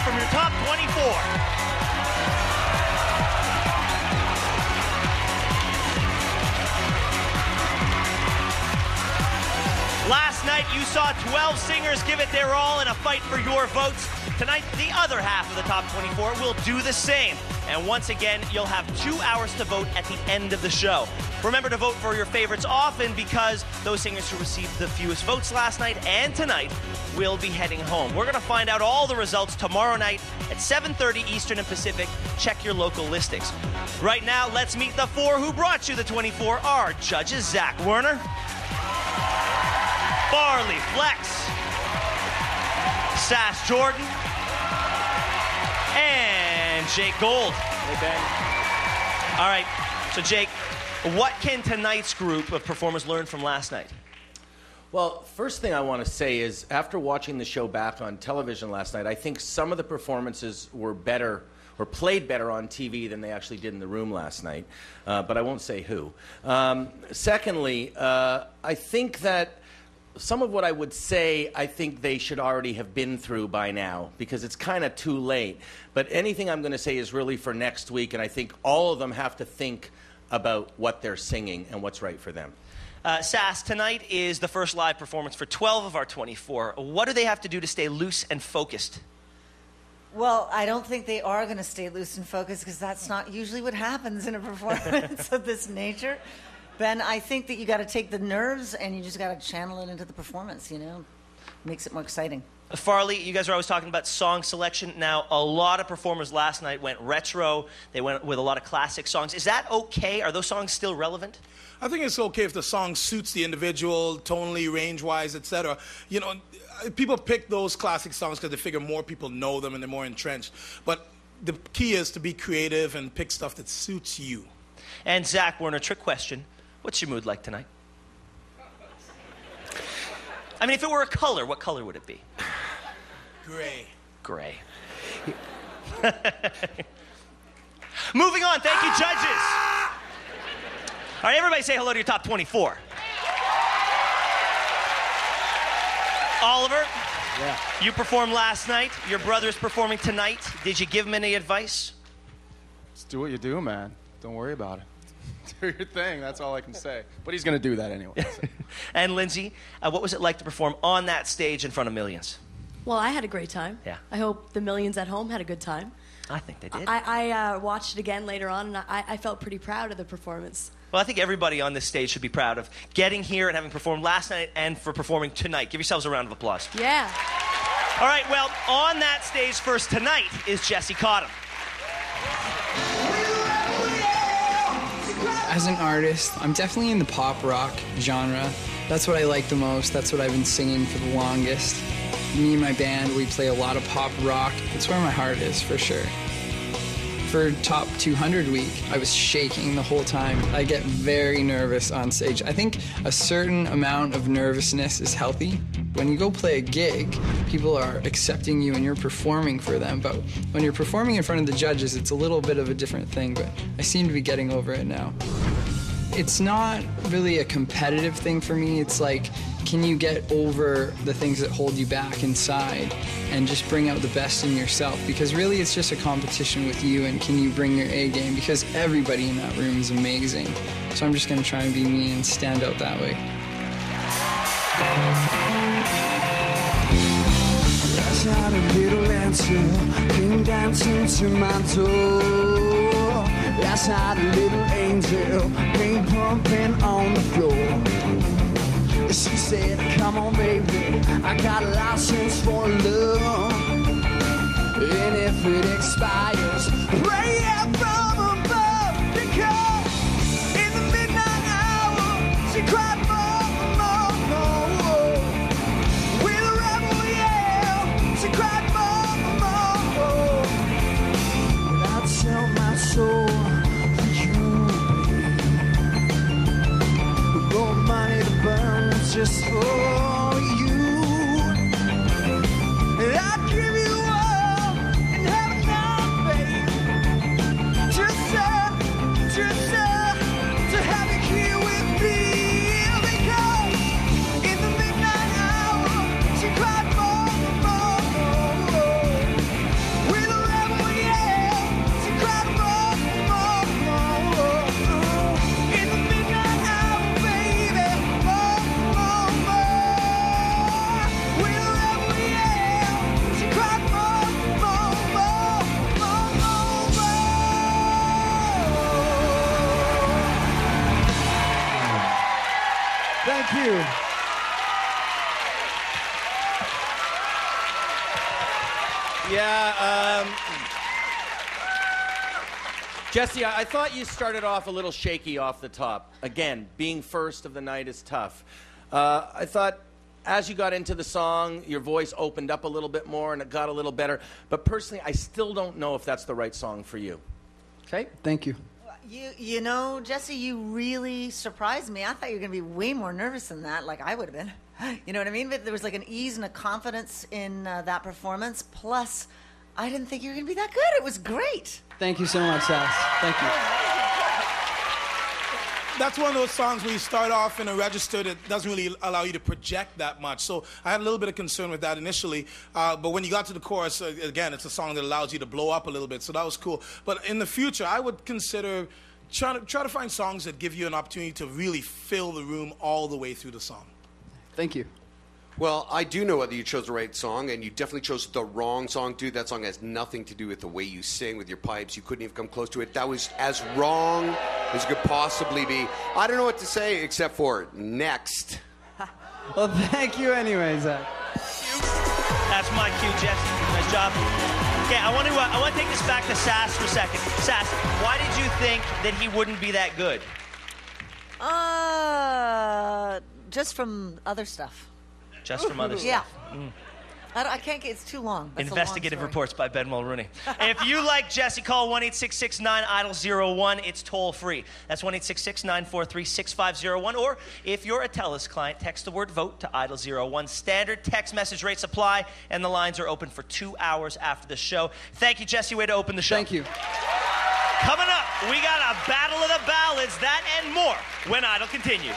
From your top 24. Last night you saw 12 singers give it their all in a fight for your votes. Tonight, the other half of the top 24 will do the same. And once again, you'll have 2 hours to vote at the end of the show. Remember to vote for your favorites often because those singers who received the fewest votes last night and tonight will be heading home. We're going to find out all the results tomorrow night at 7:30 Eastern and Pacific. Check your local listings. Right now, let's meet the 4 who brought you the 24. Our judges, Zach Werner, Farley Flex, Sass Jordan, and Jake Gold. Hey, Ben. All right, so Jake, what can tonight's group of performers learn from last night? Well, first thing I want to say is, after watching the show back on television last night, I think some of the performances were better or played better on TV than they actually did in the room last night, but I won't say who. Secondly, I think that some of what I would say, I think they should already have been through by now, because it's kind of too late. But anything I'm going to say is really for next week, and I think all of them have to think about what they're singing and what's right for them. Sass, tonight is the first live performance for 12 of our 24. What do they have to do to stay loose and focused? Well, I don't think they are going to stay loose and focused, because that's not usually what happens in a performance of this nature. Ben, I think that you got to take the nerves and you just got to channel it into the performance, you know? Makes it more exciting. Farley, you guys are always talking about song selection. Now, a lot of performers last night went retro. They went with a lot of classic songs. Is that okay? Are those songs still relevant? I think it's okay if the song suits the individual, tonally, range-wise, etc. You know, people pick those classic songs because they figure more people know them and they're more entrenched. But the key is to be creative and pick stuff that suits you. And Zach Werner, trick question. What's your mood like tonight? I mean, if it were a color, what color would it be? Gray. Gray. Moving on. Thank you, judges. All right, everybody say hello to your top 24. Oliver, yeah. You performed last night. Your brother's performing tonight. Did you give him any advice? Just do what you do, man. Don't worry about it. Do your thing. That's all I can say. But he's going to do that anyway. So. And Lindsay, what was it like to perform on that stage in front of millions? Well, I had a great time. Yeah. I hope the millions at home had a good time. I think they did. I watched it again later on, and I felt pretty proud of the performance. Well, I think everybody on this stage should be proud of getting here and having performed last night and for performing tonight. Give yourselves a round of applause. Yeah. All right, well, on that stage first tonight is Jesse Cottom. As an artist, I'm definitely in the pop rock genre. That's what I like the most. That's what I've been singing for the longest. Me and my band, we play a lot of pop rock. It's where my heart is, for sure. For Top 200 week, I was shaking the whole time. I get very nervous on stage. I think a certain amount of nervousness is healthy. When you go play a gig, people are accepting you and you're performing for them. But when you're performing in front of the judges, it's a little bit of a different thing, but I seem to be getting over it now. It's not really a competitive thing for me. It's like, can you get over the things that hold you back inside and just bring out the best in yourself? Because really it's just a competition with you, and can you bring your A game? Because everybody in that room is amazing. So I'm just gonna try and be me and stand out that way. That's not a little answer came dancing to my door. That's not a little angel came pumping on the floor. She said, come on, baby, I got a license for love. And if it expires, pray it from above. Because in the midnight Thank you. Yeah, Jesse, I thought you started off a little shaky off the top. Again, being first of the night is tough. I thought as you got into the song, your voice opened up a little bit more and it got a little better. But personally, I still don't know if that's the right song for you. Okay, thank you. You know, Jesse, you really surprised me. I thought you were going to be way more nervous than that, like I would have been. You know what I mean? But there was like an ease and a confidence in that performance. Plus, I didn't think you were going to be that good. It was great. Thank you so much, Sass. Thank you. That's one of those songs where you start off in a register that doesn't really allow you to project that much. So I had a little bit of concern with that initially. But when you got to the chorus, again, it's a song that allows you to blow up a little bit. So that was cool. But in the future, I would consider try to find songs that give you an opportunity to really fill the room all the way through the song. Thank you. Well, I do know whether you chose the right song, and you definitely chose the wrong song, dude. That song has nothing to do with the way you sing with your pipes. You couldn't even come close to it. That was as wrong as it could possibly be. I don't know what to say except for next. Well, thank you anyway, Zach. That's my cue, Jesse. Nice job. Okay, I want to take this back to Sass for a second. Sass, why did you think that he wouldn't be that good? Just from other stuff. Just from other Yeah. stuff. Mm. I can't get, it's too long. That's Investigative a long story. reports by Ben Mulrooney. If you like Jesse, call 1-866-9-IDLE-01. It's toll free. That's 1-866-943-6501. Or if you're a TELUS client, text the word VOTE to IDLE01. Standard text message rates apply, and the lines are open for 2 hours after the show. Thank you, Jesse. Way to open the show. Thank you. Coming up, we got a battle of the ballads, that and more when Idle continues.